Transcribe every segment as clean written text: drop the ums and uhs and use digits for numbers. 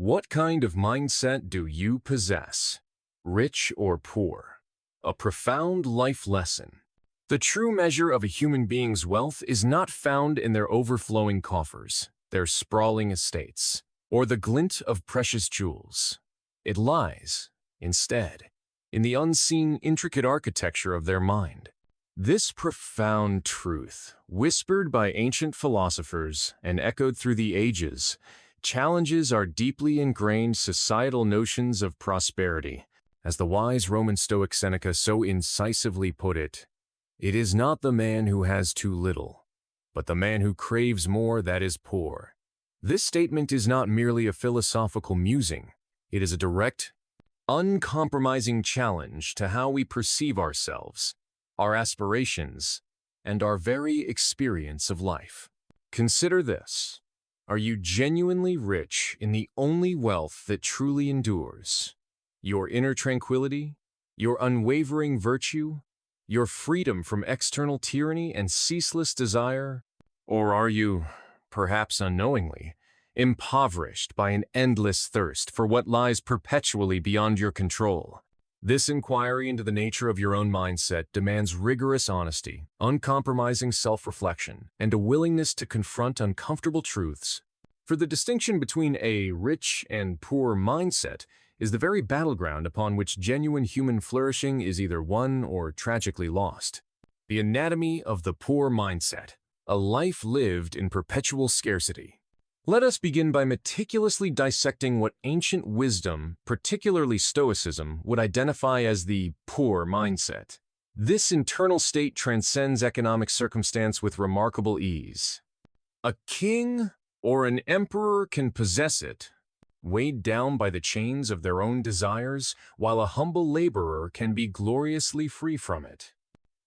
What kind of mindset do you possess? Rich or poor? A profound life lesson. The true measure of a human being's wealth is not found in their overflowing coffers, their sprawling estates, or the glint of precious jewels. It lies, instead, in the unseen, intricate architecture of their mind. This profound truth, whispered by ancient philosophers and echoed through the ages, challenges our deeply ingrained societal notions of prosperity. As the wise Roman Stoic Seneca so incisively put it, "It is not the man who has too little, but the man who craves more that is poor." This statement is not merely a philosophical musing. It is a direct, uncompromising challenge to how we perceive ourselves, our aspirations, and our very experience of life. Consider this. Are you genuinely rich in the only wealth that truly endures? Your inner tranquility, your unwavering virtue, your freedom from external tyranny and ceaseless desire? Or are you, perhaps unknowingly, impoverished by an endless thirst for what lies perpetually beyond your control? This inquiry into the nature of your own mindset demands rigorous honesty, uncompromising self-reflection, and a willingness to confront uncomfortable truths. For the distinction between a rich and poor mindset is the very battleground upon which genuine human flourishing is either won or tragically lost. The anatomy of the poor mindset, a life lived in perpetual scarcity. Let us begin by meticulously dissecting what ancient wisdom, particularly Stoicism, would identify as the poor mindset. This internal state transcends economic circumstance with remarkable ease. A king or an emperor can possess it, weighed down by the chains of their own desires, while a humble laborer can be gloriously free from it.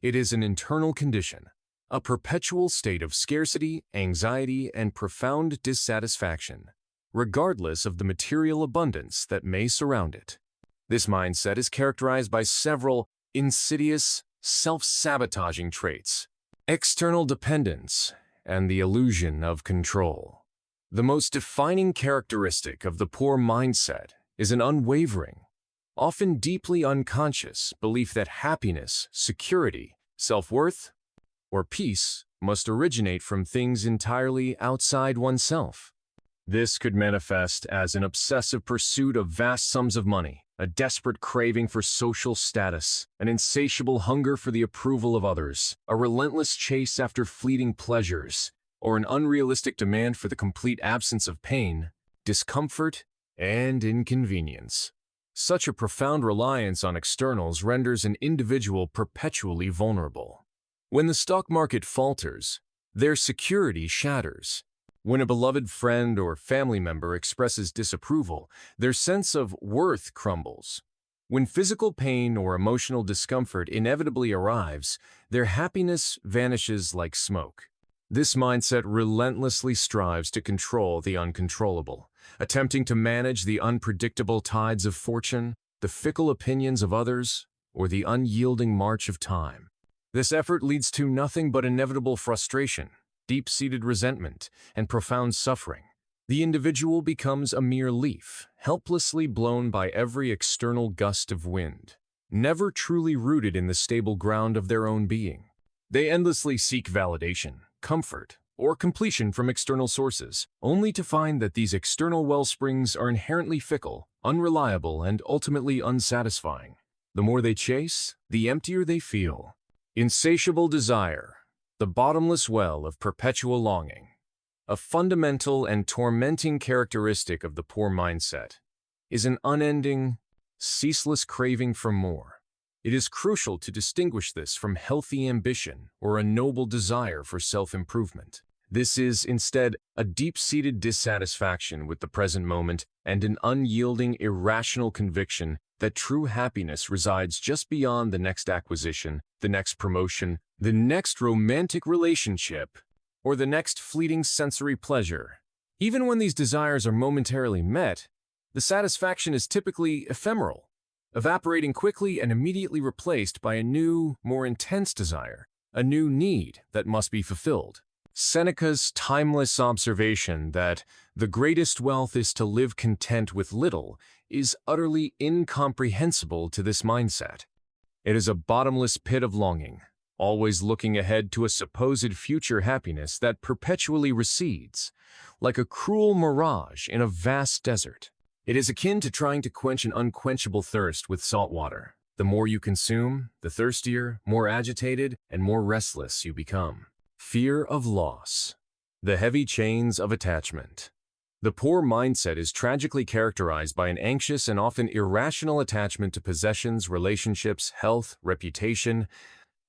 It is an internal condition, a perpetual state of scarcity, anxiety, and profound dissatisfaction, regardless of the material abundance that may surround it. This mindset is characterized by several insidious, self-sabotaging traits: external dependence and the illusion of control. The most defining characteristic of the poor mindset is an unwavering, often deeply unconscious belief that happiness, security, self-worth, or peace must originate from things entirely outside oneself. This could manifest as an obsessive pursuit of vast sums of money, a desperate craving for social status, an insatiable hunger for the approval of others, a relentless chase after fleeting pleasures, or an unrealistic demand for the complete absence of pain, discomfort, and inconvenience. Such a profound reliance on externals renders an individual perpetually vulnerable. When the stock market falters, their security shatters. When a beloved friend or family member expresses disapproval, their sense of worth crumbles. When physical pain or emotional discomfort inevitably arrives, their happiness vanishes like smoke. This mindset relentlessly strives to control the uncontrollable, attempting to manage the unpredictable tides of fortune, the fickle opinions of others, or the unyielding march of time. This effort leads to nothing but inevitable frustration, deep-seated resentment, and profound suffering. The individual becomes a mere leaf, helplessly blown by every external gust of wind, never truly rooted in the stable ground of their own being. They endlessly seek validation, comfort, or completion from external sources, only to find that these external wellsprings are inherently fickle, unreliable, and ultimately unsatisfying. The more they chase, the emptier they feel. Insatiable desire, the bottomless well of perpetual longing. A fundamental and tormenting characteristic of the poor mindset is an unending, ceaseless craving for more. It is crucial to distinguish this from healthy ambition or a noble desire for self-improvement. This is, instead, a deep-seated dissatisfaction with the present moment and an unyielding, irrational conviction that true happiness resides just beyond the next acquisition, the next promotion, the next romantic relationship, or the next fleeting sensory pleasure. Even when these desires are momentarily met, the satisfaction is typically ephemeral, evaporating quickly and immediately replaced by a new, more intense desire, a new need that must be fulfilled. Seneca's timeless observation that the greatest wealth is to live content with little is utterly incomprehensible to this mindset. It is a bottomless pit of longing, always looking ahead to a supposed future happiness that perpetually recedes, like a cruel mirage in a vast desert. It is akin to trying to quench an unquenchable thirst with salt water. The more you consume, the thirstier, more agitated, and more restless you become. Fear of loss. The heavy chains of attachment. The poor mindset is tragically characterized by an anxious and often irrational attachment to possessions, relationships, health, reputation,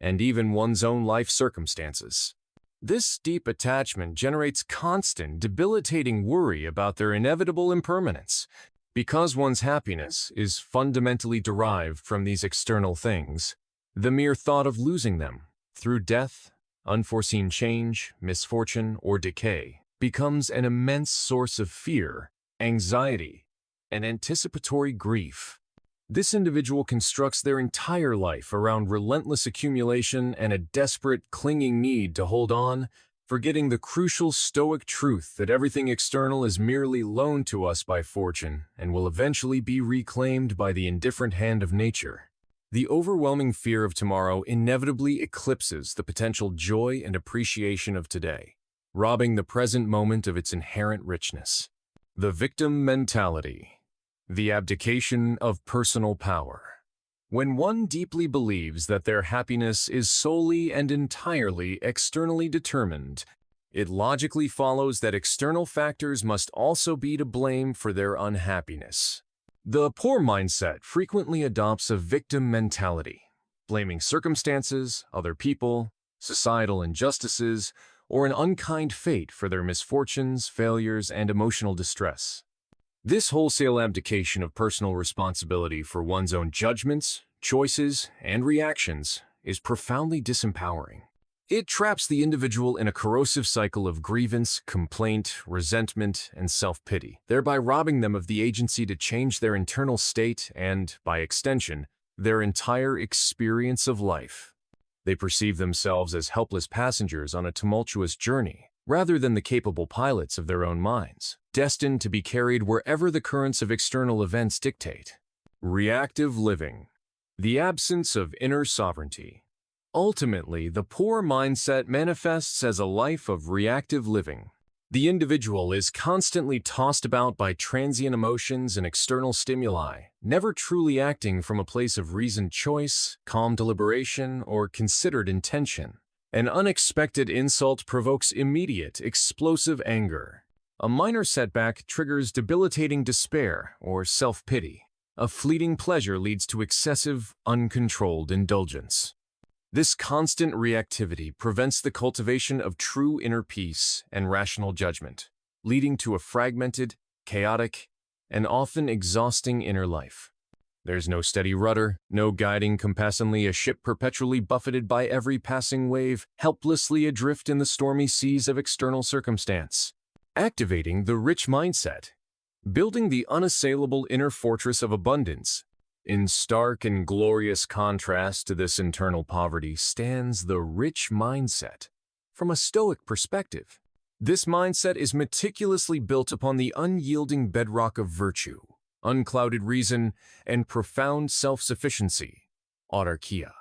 and even one's own life circumstances. This deep attachment generates constant, debilitating worry about their inevitable impermanence. Because one's happiness is fundamentally derived from these external things, the mere thought of losing them through death, unforeseen change, misfortune, or decay becomes an immense source of fear, anxiety, and anticipatory grief. This individual constructs their entire life around relentless accumulation and a desperate, clinging need to hold on, forgetting the crucial Stoic truth that everything external is merely loaned to us by fortune and will eventually be reclaimed by the indifferent hand of nature. The overwhelming fear of tomorrow inevitably eclipses the potential joy and appreciation of today, robbing the present moment of its inherent richness. The victim mentality. The abdication of personal power. When one deeply believes that their happiness is solely and entirely externally determined, it logically follows that external factors must also be to blame for their unhappiness. The poor mindset frequently adopts a victim mentality, blaming circumstances, other people, societal injustices, or an unkind fate for their misfortunes, failures, and emotional distress. This wholesale abdication of personal responsibility for one's own judgments, choices, and reactions is profoundly disempowering. It traps the individual in a corrosive cycle of grievance, complaint, resentment, and self-pity, thereby robbing them of the agency to change their internal state and, by extension, their entire experience of life. They perceive themselves as helpless passengers on a tumultuous journey, rather than the capable pilots of their own minds, destined to be carried wherever the currents of external events dictate. Reactive living. The absence of inner sovereignty. Ultimately, the poor mindset manifests as a life of reactive living. The individual is constantly tossed about by transient emotions and external stimuli, never truly acting from a place of reasoned choice, calm deliberation, or considered intention. An unexpected insult provokes immediate, explosive anger. A minor setback triggers debilitating despair or self-pity. A fleeting pleasure leads to excessive, uncontrolled indulgence. This constant reactivity prevents the cultivation of true inner peace and rational judgment, leading to a fragmented, chaotic, and often exhausting inner life. There's no steady rudder, no guiding compass, only a ship perpetually buffeted by every passing wave, helplessly adrift in the stormy seas of external circumstance. Activating the rich mindset. Building the unassailable inner fortress of abundance. In stark and glorious contrast to this internal poverty stands the rich mindset. From a Stoic perspective, this mindset is meticulously built upon the unyielding bedrock of virtue, unclouded reason, and profound self-sufficiency, Autarkeia.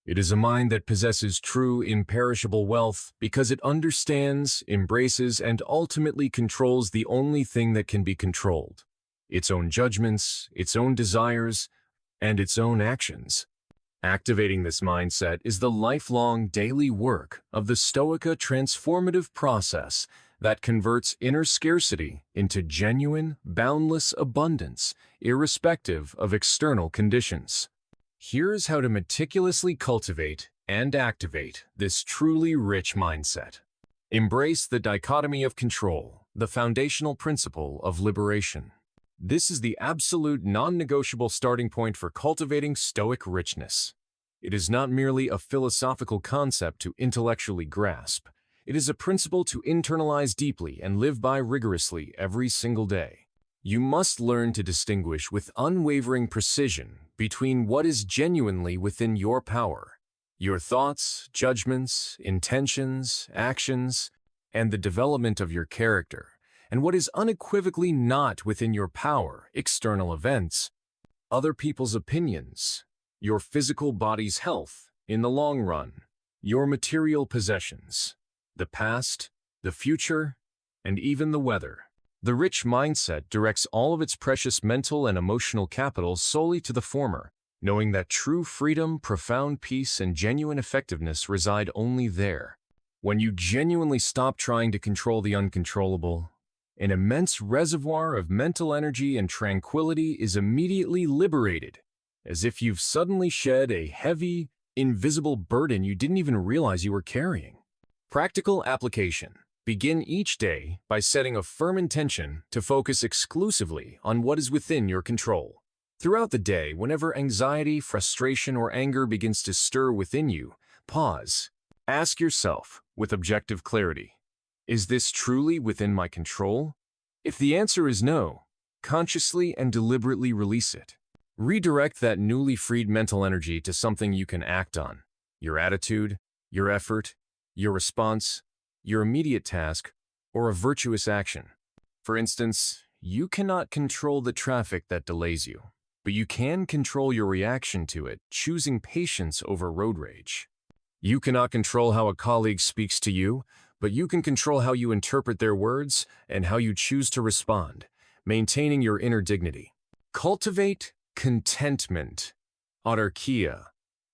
It is a mind that possesses true, imperishable wealth because it understands, embraces, and ultimately controls the only thing that can be controlled: its own judgments, its own desires, and its own actions. Activating this mindset is the lifelong daily work of the Stoica transformative process that converts inner scarcity into genuine, boundless abundance, irrespective of external conditions. Here's how to meticulously cultivate and activate this truly rich mindset. Embrace the dichotomy of control, the foundational principle of liberation. This is the absolute non-negotiable starting point for cultivating Stoic richness. It is not merely a philosophical concept to intellectually grasp. It is a principle to internalize deeply and live by rigorously every single day. You must learn to distinguish with unwavering precision between what is genuinely within your power, your thoughts, judgments, intentions, actions, and the development of your character, and what is unequivocally not within your power, external events, other people's opinions, your physical body's health in the long run, your material possessions, the past, the future, and even the weather. The rich mindset directs all of its precious mental and emotional capital solely to the former, knowing that true freedom, profound peace, and genuine effectiveness reside only there. When you genuinely stop trying to control the uncontrollable, an immense reservoir of mental energy and tranquility is immediately liberated, as if you've suddenly shed a heavy, invisible burden you didn't even realize you were carrying. Practical application. Begin each day by setting a firm intention to focus exclusively on what is within your control. Throughout the day, whenever anxiety, frustration, or anger begins to stir within you, pause. Ask yourself, with objective clarity, is this truly within my control? If the answer is no, consciously and deliberately release it. Redirect that newly freed mental energy to something you can act on: your attitude, your effort, your response, your immediate task, or a virtuous action. For instance, you cannot control the traffic that delays you, but you can control your reaction to it, choosing patience over road rage. You cannot control how a colleague speaks to you, but you can control how you interpret their words and how you choose to respond, maintaining your inner dignity. Cultivate contentment. Autarkeia,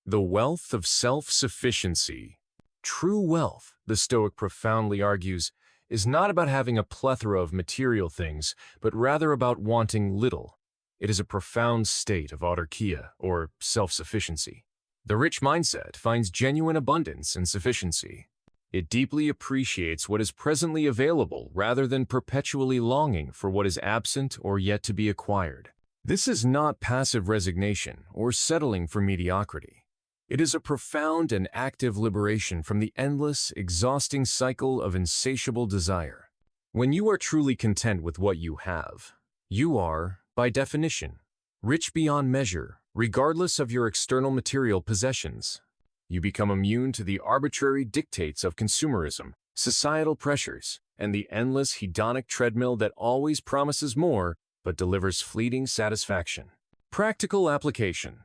the wealth of self-sufficiency. True wealth, the Stoic profoundly argues, is not about having a plethora of material things, but rather about wanting little. It is a profound state of autarkeia, or self-sufficiency. The rich mindset finds genuine abundance and sufficiency. It deeply appreciates what is presently available rather than perpetually longing for what is absent or yet to be acquired. This is not passive resignation or settling for mediocrity. It is a profound and active liberation from the endless, exhausting cycle of insatiable desire. When you are truly content with what you have, you are, by definition, rich beyond measure, regardless of your external material possessions. You become immune to the arbitrary dictates of consumerism, societal pressures, and the endless hedonic treadmill that always promises more but delivers fleeting satisfaction. Practical application.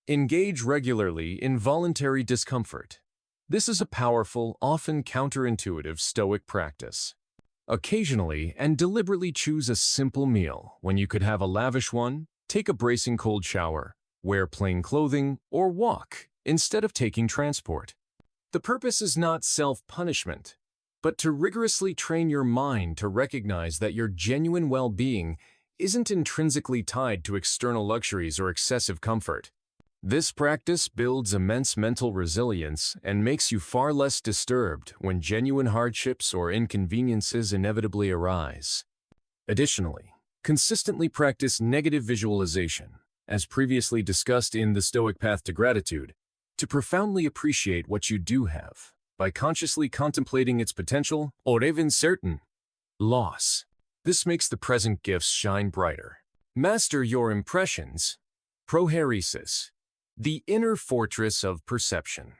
Engage regularly in voluntary discomfort. This is a powerful, often counterintuitive Stoic practice. Occasionally and deliberately choose a simple meal when you could have a lavish one, take a bracing cold shower, wear plain clothing, or walk instead of taking transport. The purpose is not self-punishment, but to rigorously train your mind to recognize that your genuine well-being isn't intrinsically tied to external luxuries or excessive comfort. This practice builds immense mental resilience and makes you far less disturbed when genuine hardships or inconveniences inevitably arise. Additionally, consistently practice negative visualization, as previously discussed in the Stoic Path to Gratitude, to profoundly appreciate what you do have by consciously contemplating its potential or even certain loss. This makes the present gifts shine brighter. Master your impressions. Prohairesis, the inner fortress of perception.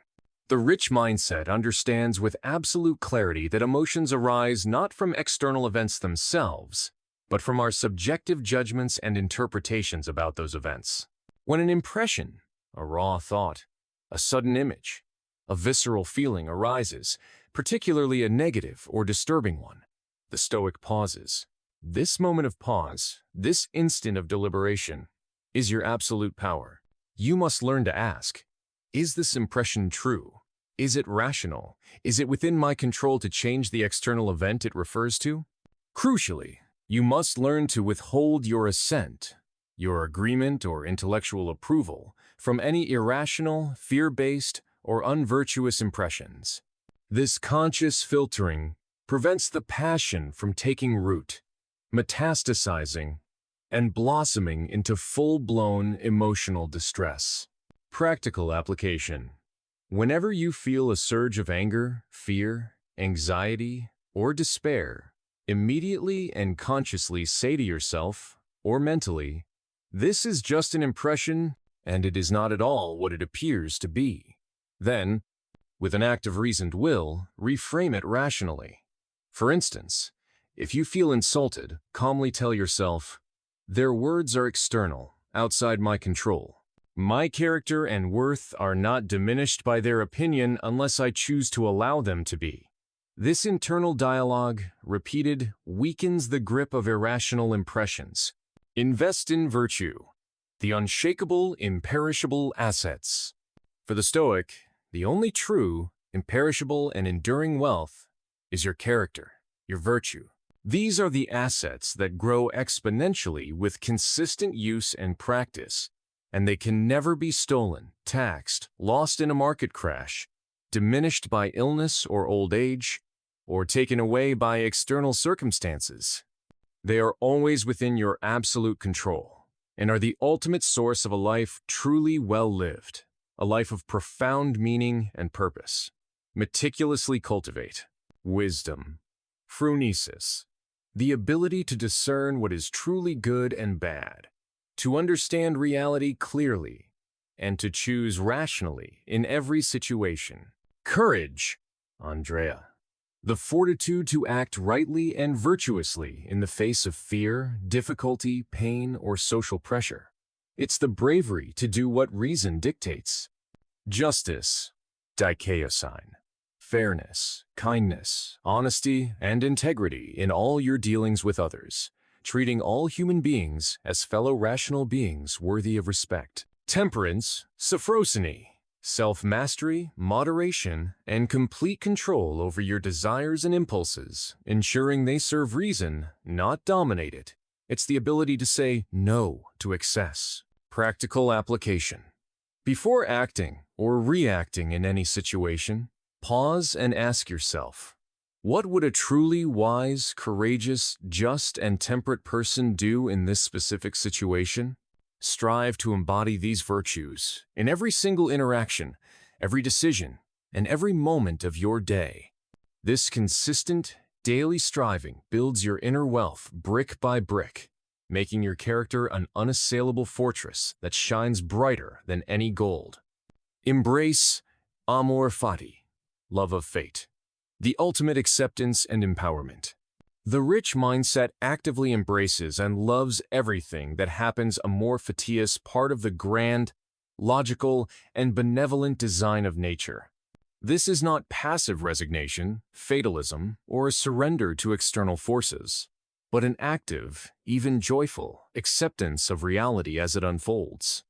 The rich mindset understands with absolute clarity that emotions arise not from external events themselves, but from our subjective judgments and interpretations about those events. When an impression, a raw thought, a sudden image, a visceral feeling arises, particularly a negative or disturbing one, the Stoic pauses. This moment of pause, this instant of deliberation, is your absolute power. You must learn to ask, is this impression true? Is it rational? Is it within my control to change the external event it refers to? Crucially, you must learn to withhold your assent, your agreement or intellectual approval from any irrational, fear-based, or unvirtuous impressions. This conscious filtering prevents the passion from taking root, metastasizing, and blossoming into full-blown emotional distress. Practical application. Whenever you feel a surge of anger, fear, anxiety, or despair, immediately and consciously say to yourself, or mentally, "This is just an impression, and it is not at all what it appears to be." Then, with an act of reasoned will, reframe it rationally. For instance, if you feel insulted, calmly tell yourself, "Their words are external, outside my control. My character and worth are not diminished by their opinion unless I choose to allow them to be." This internal dialogue, repeated, weakens the grip of irrational impressions. Invest in virtue, the unshakable, imperishable assets. For the Stoic, the only true, imperishable, and enduring wealth is your character, your virtue. These are the assets that grow exponentially with consistent use and practice, and they can never be stolen, taxed, lost in a market crash, diminished by illness or old age, or taken away by external circumstances. They are always within your absolute control, and are the ultimate source of a life truly well lived, a life of profound meaning and purpose. Meticulously cultivate wisdom, Prohairesis, the ability to discern what is truly good and bad, to understand reality clearly, and to choose rationally in every situation. Courage, Andrea, the fortitude to act rightly and virtuously in the face of fear, difficulty, pain, or social pressure. It's the bravery to do what reason dictates. Justice, Dichotomy, fairness, kindness, honesty, and integrity in all your dealings with others, treating all human beings as fellow rational beings worthy of respect. Temperance, Sophrosine, self-mastery, moderation, and complete control over your desires and impulses, ensuring they serve reason, not dominate it. It's the ability to say no to excess. Practical application. Before acting or reacting in any situation, pause and ask yourself, what would a truly wise, courageous, just, and temperate person do in this specific situation? Strive to embody these virtues in every single interaction, every decision, and every moment of your day. This consistent, daily striving builds your inner wealth brick by brick, making your character an unassailable fortress that shines brighter than any gold. Embrace amor fati, love of fate, the ultimate acceptance and empowerment. The rich mindset actively embraces and loves everything that happens amor fatius, part of the grand, logical, and benevolent design of nature. This is not passive resignation, fatalism, or a surrender to external forces, but an active, even joyful, acceptance of reality as it unfolds.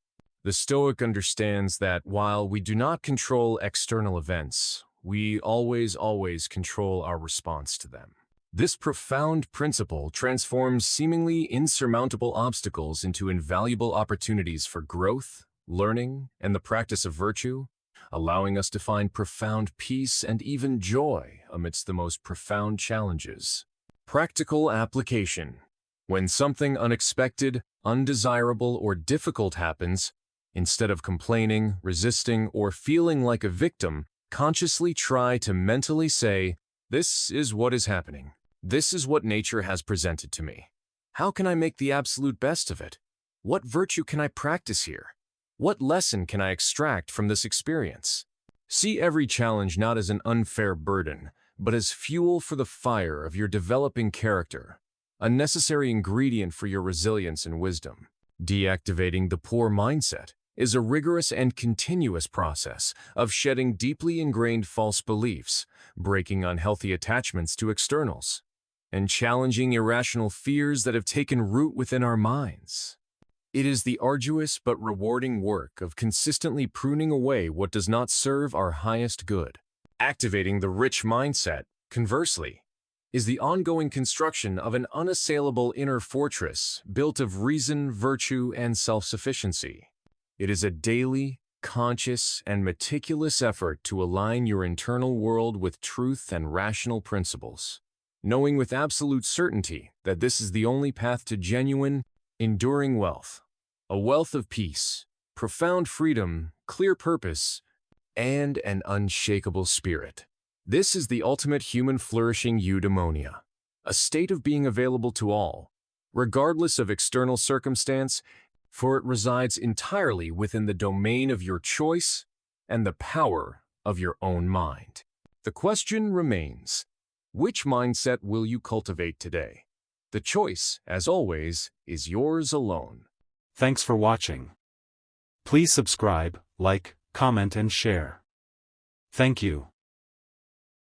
The Stoic understands that while we do not control external events, we always control our response to them. This profound principle transforms seemingly insurmountable obstacles into invaluable opportunities for growth, learning, and the practice of virtue, allowing us to find profound peace and even joy amidst the most profound challenges. Practical application. When something unexpected, undesirable, or difficult happens, instead of complaining, resisting, or feeling like a victim, consciously try to mentally say, "This is what is happening. This is what nature has presented to me. How can I make the absolute best of it? What virtue can I practice here? What lesson can I extract from this experience?" See every challenge not as an unfair burden, but as fuel for the fire of your developing character, a necessary ingredient for your resilience and wisdom. Deactivating the poor mindset is a rigorous and continuous process of shedding deeply ingrained false beliefs, breaking unhealthy attachments to externals, and challenging irrational fears that have taken root within our minds. It is the arduous but rewarding work of consistently pruning away what does not serve our highest good. Activating the rich mindset, conversely, is the ongoing construction of an unassailable inner fortress built of reason, virtue, and self-sufficiency. It is a daily, conscious, and meticulous effort to align your internal world with truth and rational principles, knowing with absolute certainty that this is the only path to genuine, enduring wealth, a wealth of peace, profound freedom, clear purpose, and an unshakable spirit. This is the ultimate human flourishing eudaimonia, a state of being available to all, regardless of external circumstance, for it resides entirely within the domain of your choice and the power of your own mind. The question remains, Which mindset will you cultivate today? The choice, as always, is yours alone. Thanks for watching. Please subscribe, like, comment and share. Thank you.